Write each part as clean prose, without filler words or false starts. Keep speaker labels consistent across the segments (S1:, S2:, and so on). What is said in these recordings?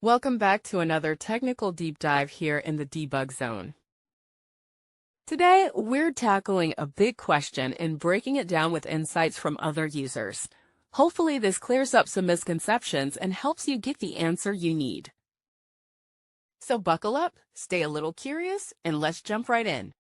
S1: Welcome back to another technical deep dive here in the debug zone. Today, we're tackling a big question and breaking it down with insights from other users. Hopefully, this clears up some misconceptions and helps you get the answer you need. So buckle up, stay a little curious, and let's jump right in.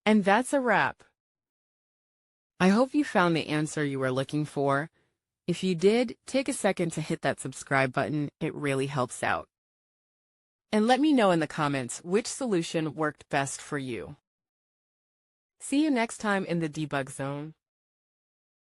S1: And that's a wrap. I hope you found the answer you were looking for. If you did, take a second to hit that subscribe button. It really helps out. And let me know in the comments which solution worked best for you. See you next time in the debug zone.